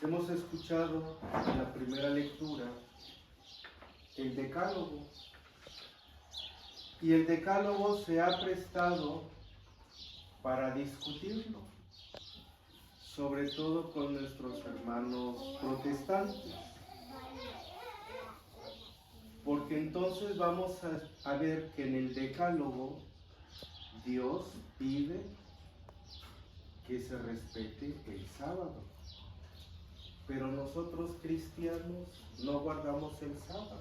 Hemos escuchado en la primera lectura el decálogo, y el decálogo se ha prestado para discutirlo, sobre todo con nuestros hermanos protestantes, porque entonces vamos a ver que en el decálogo Dios pide que se respete el sábado, pero nosotros cristianos no guardamos el sábado.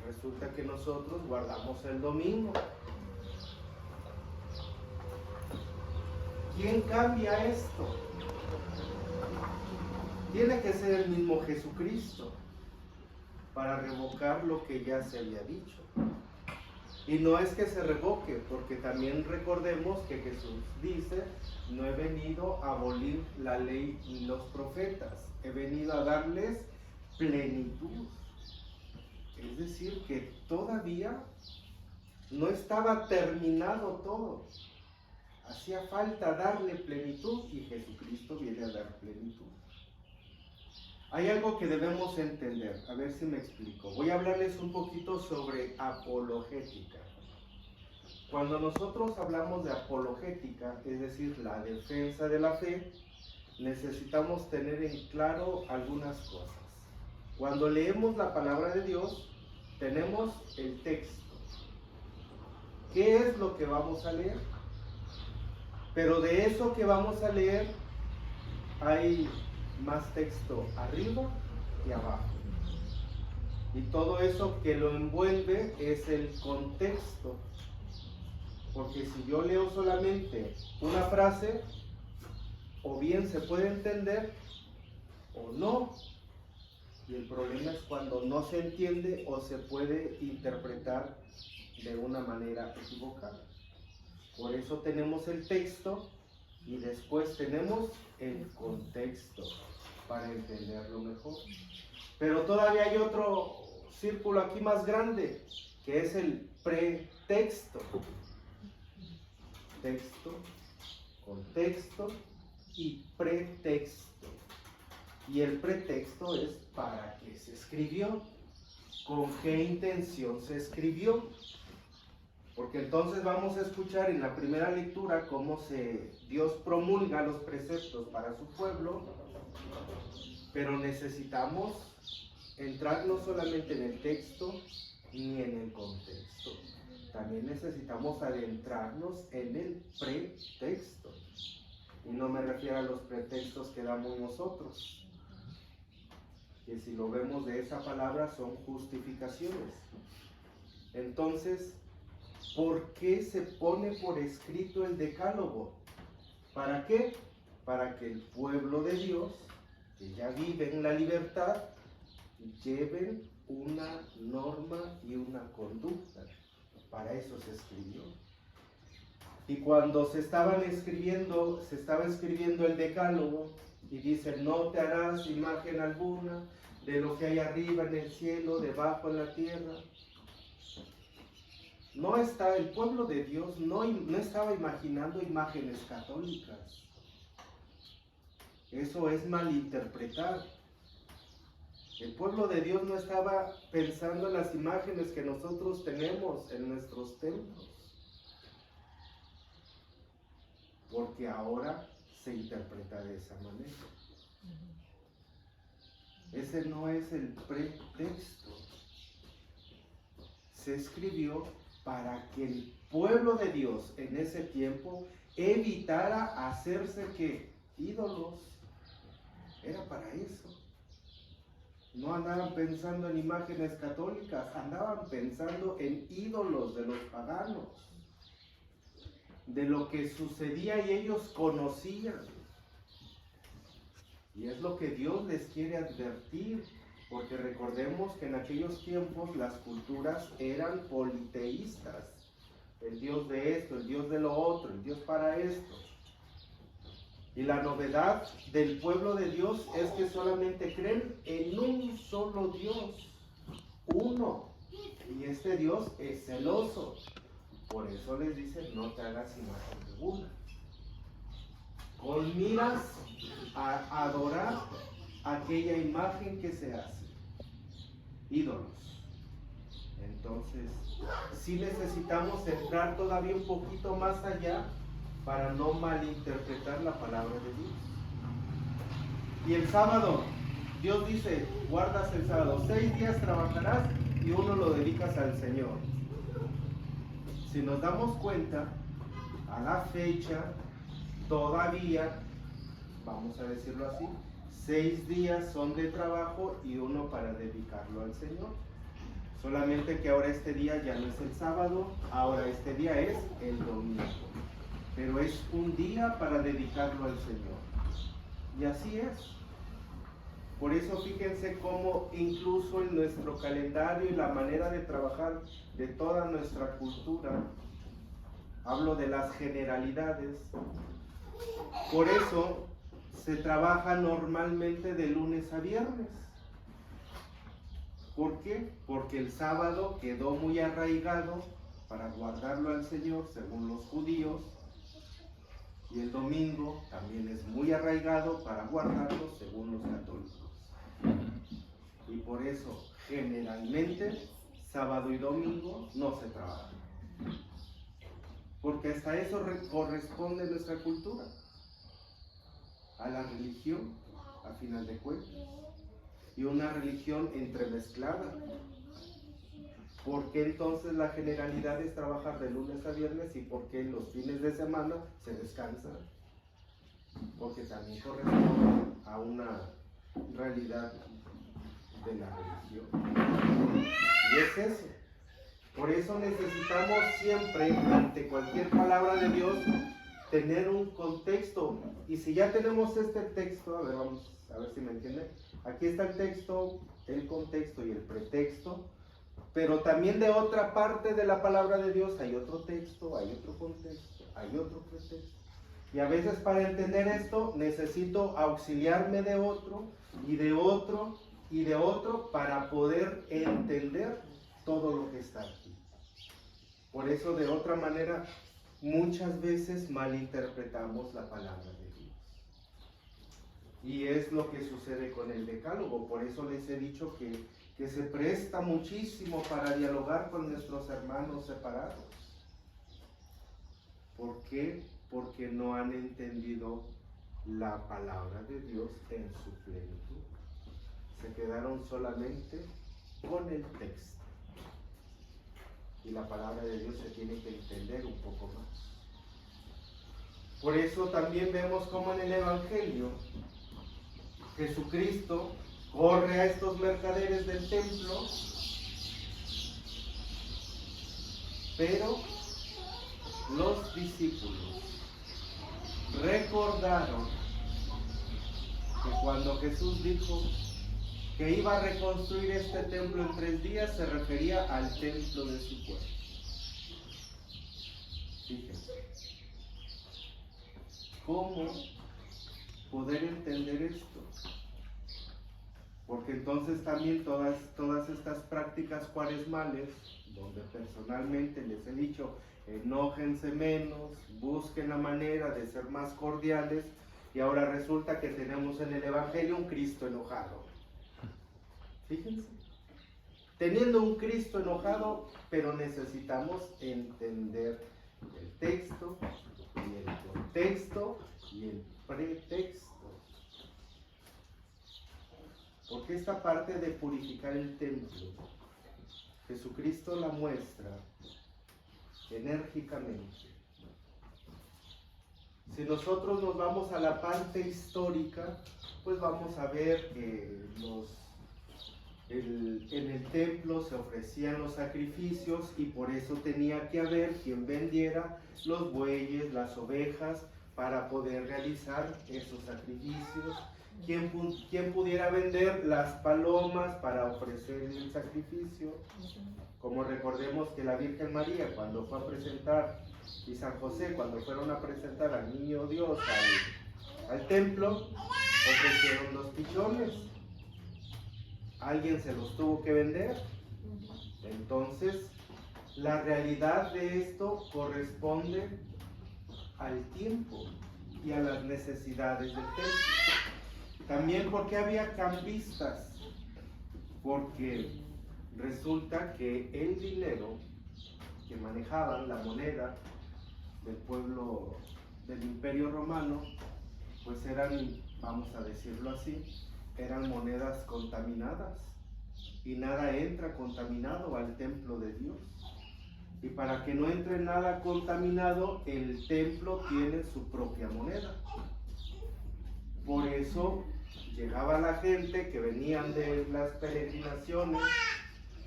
Resulta que nosotros guardamos el domingo. ¿Quién cambia esto? Tiene que ser el mismo Jesucristo para revocar lo que ya se había dicho. Y no es que se revoque, porque también recordemos que Jesús dice: no he venido a abolir la ley y los profetas, he venido a darles plenitud. Es decir, que todavía no estaba terminado todo. Hacía falta darle plenitud y Jesucristo viene a dar plenitud. Hay algo que debemos entender, a ver si me explico. Voy a hablarles un poquito sobre apologética. Cuando nosotros hablamos de apologética, es decir, la defensa de la fe, necesitamos tener en claro algunas cosas. Cuando leemos la palabra de Dios, tenemos el texto. ¿Qué es lo que vamos a leer? Pero de eso que vamos a leer, hay más texto arriba y abajo. Y todo eso que lo envuelve es el contexto. Porque si yo leo solamente una frase, o bien se puede entender o no. Y el problema es cuando no se entiende o se puede interpretar de una manera equivocada. Por eso tenemos el texto y después tenemos el contexto para entenderlo mejor. Pero todavía hay otro círculo aquí más grande, que es el pretexto. Texto, contexto y pretexto. Y el pretexto es para qué se escribió, con qué intención se escribió. Porque entonces vamos a escuchar en la primera lectura cómo Dios promulga los preceptos para su pueblo, pero necesitamos entrar no solamente en el texto ni en el contexto, también necesitamos adentrarnos en el pretexto. Y no me refiero a los pretextos que damos nosotros, que si lo vemos de esa palabra son justificaciones. Entonces, ¿por qué se pone por escrito el decálogo? ¿Para qué? Para que el pueblo de Dios, que ya vive en la libertad, lleven una norma y una conducta. Para eso se escribió. Y cuando se estaba escribiendo el decálogo, y dice: no te harás imagen alguna de lo que hay arriba en el cielo, debajo en la tierra. El pueblo de Dios no estaba imaginando imágenes católicas. Eso es malinterpretar. El pueblo de Dios no estaba pensando en las imágenes que nosotros tenemos en nuestros templos. Porque ahora se interpreta de esa manera. Ese no es el pretexto. Se escribió para que el pueblo de Dios en ese tiempo evitara hacerse ¿qué? Ídolos. Era para eso. No andaban pensando en imágenes católicas, andaban pensando en ídolos de los paganos, de lo que sucedía y ellos conocían. Y es lo que Dios les quiere advertir, porque recordemos que en aquellos tiempos las culturas eran politeístas. El Dios de esto, el Dios de lo otro, el Dios para esto. Y la novedad del pueblo de Dios es que solamente creen en un solo Dios, uno. Y este Dios es celoso. Por eso les dice: no te hagas imagen alguna. Con miras a adorar aquella imagen que se hace, ídolos. Entonces, sí necesitamos entrar todavía un poquito más allá para no malinterpretar la palabra de Dios. Y el sábado, Dios dice, guardas el sábado, 6 días trabajarás y uno lo dedicas al Señor. Si nos damos cuenta, a la fecha, todavía, vamos a decirlo así, 6 días son de trabajo y uno para dedicarlo al Señor. Solamente que ahora este día ya no es el sábado, ahora este día es el domingo. Pero es un día para dedicarlo al Señor. Y así es. Por eso fíjense cómo incluso en nuestro calendario y la manera de trabajar de toda nuestra cultura, hablo de las generalidades, por eso se trabaja normalmente de lunes a viernes. ¿Por qué? Porque el sábado quedó muy arraigado para guardarlo al Señor, según los judíos, y el domingo también es muy arraigado para guardarlo, según los católicos. Y por eso, generalmente, sábado y domingo no se trabaja. Porque hasta eso corresponde nuestra cultura, a la religión, a final de cuentas. Y una religión entremezclada. ¿Por qué entonces la generalidad es trabajar de lunes a viernes y por qué los fines de semana se descansan? Porque también corresponde a una realidad de la religión. Y es eso. Por eso necesitamos siempre, ante cualquier palabra de Dios, tener un contexto. Y si ya tenemos este texto, a ver, vamos a ver si me entienden. Aquí está el texto, el contexto y el pretexto. Pero también de otra parte de la palabra de Dios hay otro texto, hay otro contexto, hay otro pretexto. Y a veces para entender esto necesito auxiliarme de otro y de otro y de otro para poder entender todo lo que está aquí. Por eso de otra manera muchas veces malinterpretamos la palabra de Dios. Y es lo que sucede con el decálogo. Por eso les he dicho que se presta muchísimo para dialogar con nuestros hermanos separados. ¿Por qué? Porque no han entendido la palabra de Dios en su plenitud. Se quedaron solamente con el texto. Y la palabra de Dios se tiene que entender un poco más. Por eso también vemos como en el Evangelio Jesucristo corre a estos mercaderes del templo, pero los discípulos recordaron que cuando Jesús dijo que iba a reconstruir este templo en 3 días, se refería al templo de su cuerpo. Fíjense, ¿cómo poder entender esto? Porque entonces también todas estas prácticas cuaresmales, donde personalmente les he dicho, enójense menos, busquen la manera de ser más cordiales, y ahora resulta que tenemos en el Evangelio un Cristo enojado. Fíjense, teniendo un Cristo enojado, pero necesitamos entender el texto, y el contexto, y el pretexto. Porque esta parte de purificar el templo, Jesucristo la muestra enérgicamente. Si nosotros nos vamos a la parte histórica, pues vamos a ver que en el templo se ofrecían los sacrificios y por eso tenía que haber quien vendiera los bueyes, las ovejas, para poder realizar esos sacrificios. Quien pudiera vender las palomas para ofrecer el sacrificio. Como recordemos que la Virgen María cuando fue a presentar, y San José cuando fueron a presentar al niño Dios al templo, ofrecieron los pichones. Alguien se los tuvo que vender. Entonces, la realidad de esto corresponde al tiempo y a las necesidades del templo. También porque había cambistas, porque resulta que el dinero que manejaban, la moneda del pueblo del Imperio Romano, pues eran, vamos a decirlo así, eran monedas contaminadas, y nada entra contaminado al templo de Dios. Y para que no entre nada contaminado, el templo tiene su propia moneda. Por eso llegaba la gente que venían de las peregrinaciones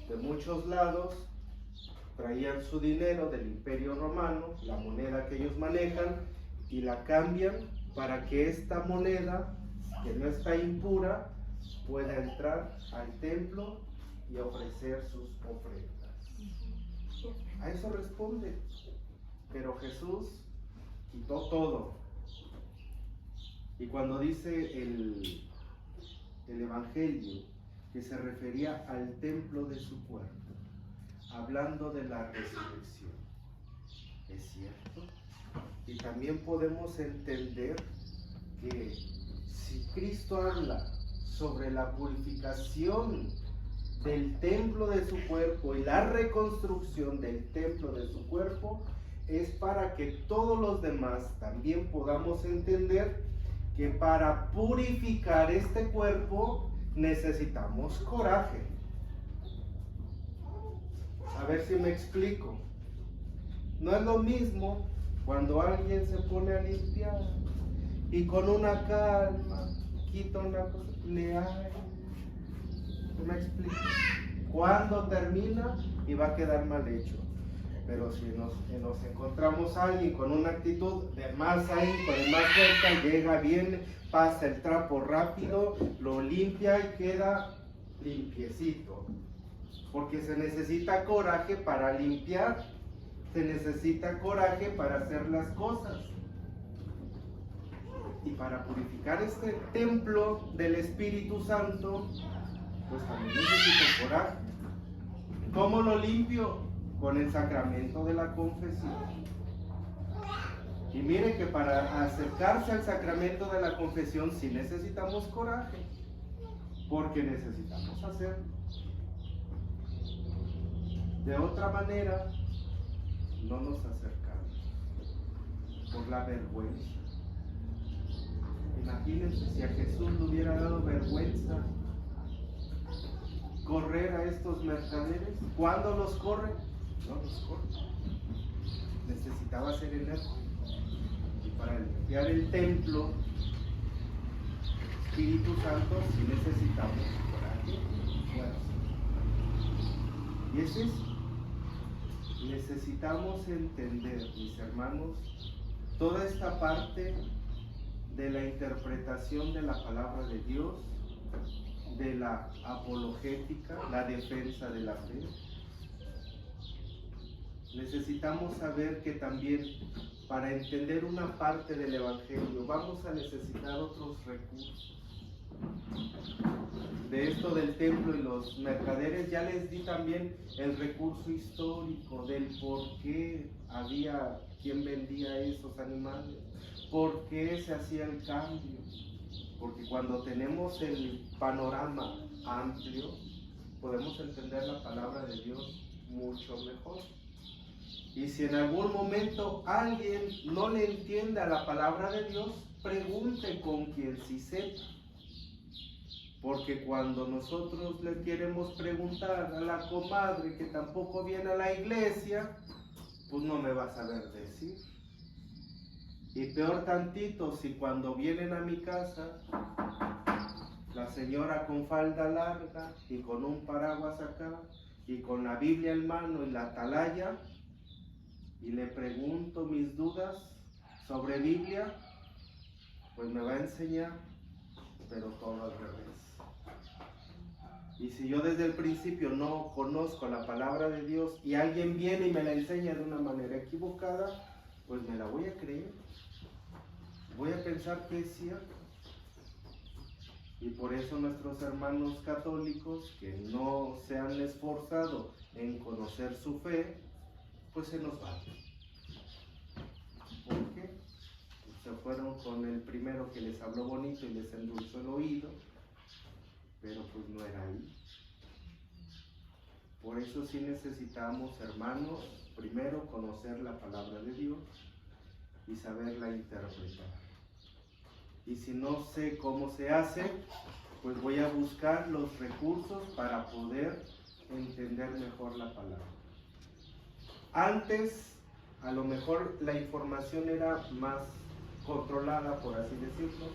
de muchos lados, traían su dinero del Imperio Romano, la moneda que ellos manejan, y la cambian para que esta moneda, que no está impura, pueda entrar al templo y ofrecer sus ofrendas. A eso responde. Pero Jesús quitó todo. Y cuando dice el Evangelio que se refería al templo de su cuerpo, hablando de la resurrección, ¿es cierto? Y también podemos entender que si Cristo habla sobre la purificación del templo de su cuerpo y la reconstrucción del templo de su cuerpo, es para que todos los demás también podamos entender que para purificar este cuerpo necesitamos coraje. A ver si me explico. No es lo mismo cuando alguien se pone a limpiar y con una calma quita una cosa, le hay. ¿Me explico? Cuando termina y va a quedar mal hecho. Pero si nos encontramos a alguien con una actitud de más ahínco, de más fuerza, llega bien, pasa el trapo rápido, lo limpia y queda limpiecito. Porque se necesita coraje para limpiar, se necesita coraje para hacer las cosas. Y para purificar este templo del Espíritu Santo, pues también necesito coraje. ¿Cómo lo limpio? Con el sacramento de la confesión. Y mire que para acercarse al sacramento de la confesión sí necesitamos coraje, porque necesitamos hacerlo. De otra manera, no nos acercamos por la vergüenza. Imagínense si a Jesús le hubiera dado vergüenza correr a estos mercaderes. ¿Cuándo los corre? No los corre. Necesitaba ser enérgico. Y para limpiar el templo, Espíritu Santo, sí necesitamos coraje y fuerza. Y es eso. Necesitamos entender, mis hermanos, toda esta parte de la interpretación de la palabra de Dios, de la apologética, la defensa de la fe. Necesitamos saber que también para entender una parte del Evangelio vamos a necesitar otros recursos. De esto del templo y los mercaderes ya les di también el recurso histórico del por qué había quien vendía esos animales, por qué se hacía el cambio. Porque cuando tenemos el panorama amplio, podemos entender la palabra de Dios mucho mejor. Y si en algún momento alguien no le entiende a la palabra de Dios, pregunte con quien sí sepa. Porque cuando nosotros le queremos preguntar a la comadre que tampoco viene a la iglesia, pues no me va a saber decir. Y peor tantito, si cuando vienen a mi casa, la señora con falda larga y con un paraguas acá, y con la Biblia en mano y la atalaya, y le pregunto mis dudas sobre Biblia, pues me va a enseñar, pero todo al revés. Y si yo desde el principio no conozco la palabra de Dios y alguien viene y me la enseña de una manera equivocada, pues me la voy a creer. Voy a pensar que es cierto. Y por eso nuestros hermanos católicos que no se han esforzado en conocer su fe, pues se nos van. ¿Por qué? Pues se se fueron con el primero que les habló bonito y les endulzó el oído, pero pues no era ahí. Por eso sí necesitamos, hermanos, primero conocer la palabra de Dios y saberla interpretar. Y si no sé cómo se hace, pues voy a buscar los recursos para poder entender mejor la palabra. Antes, a lo mejor la información era más controlada, por así decirlo,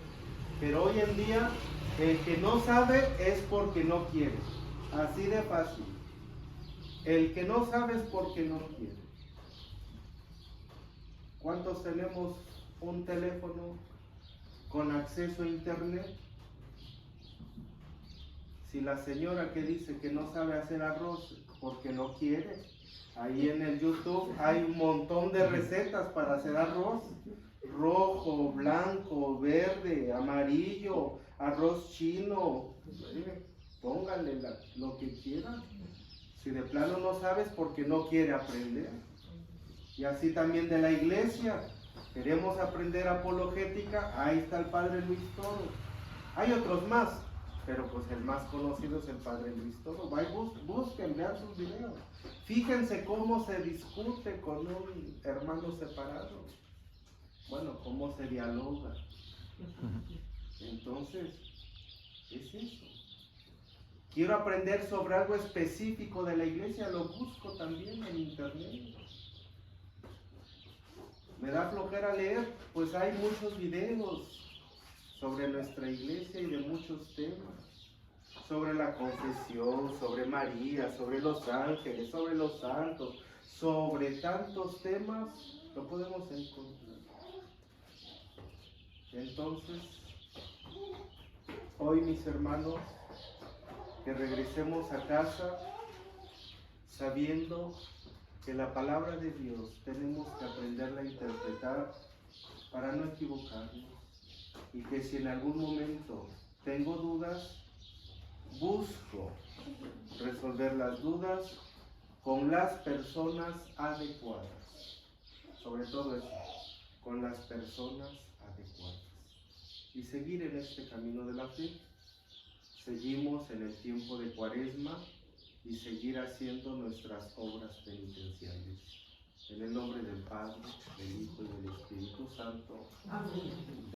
pero hoy en día el que no sabe es porque no quiere, así de fácil. El que no sabe es porque no quiere. ¿Cuántos tenemos un teléfono con acceso a internet? Si la señora que dice que no sabe hacer arroz porque no quiere, ahí en el YouTube hay un montón de recetas para hacer arroz, rojo, blanco, verde, amarillo, arroz chino, póngale lo que quiera. Si de plano no sabes, porque no quiere aprender. Y así también de la iglesia, queremos aprender apologética, ahí está el Padre Luis Toro. Hay otros más, pero pues el más conocido es el Padre Luis Toro. Busquen, vean sus videos. Fíjense cómo se discute con un hermano separado. Bueno, cómo se dialoga. Entonces, es eso. Quiero aprender sobre algo específico de la iglesia, lo busco también en internet. Me da flojera leer, pues hay muchos videos sobre nuestra iglesia y de muchos temas. Sobre la confesión, sobre María, sobre los ángeles, sobre los santos, sobre tantos temas, lo podemos encontrar. Entonces, hoy mis hermanos, que regresemos a casa sabiendo que la palabra de Dios tenemos que aprenderla a interpretar para no equivocarnos, y que si en algún momento tengo dudas, busco resolver las dudas con las personas adecuadas, sobre todo eso, con las personas adecuadas, y seguir en este camino de la fe. Seguimos en el tiempo de Cuaresma y seguir haciendo nuestras obras penitenciales. En el nombre del Padre, del Hijo y del Espíritu Santo. Amén.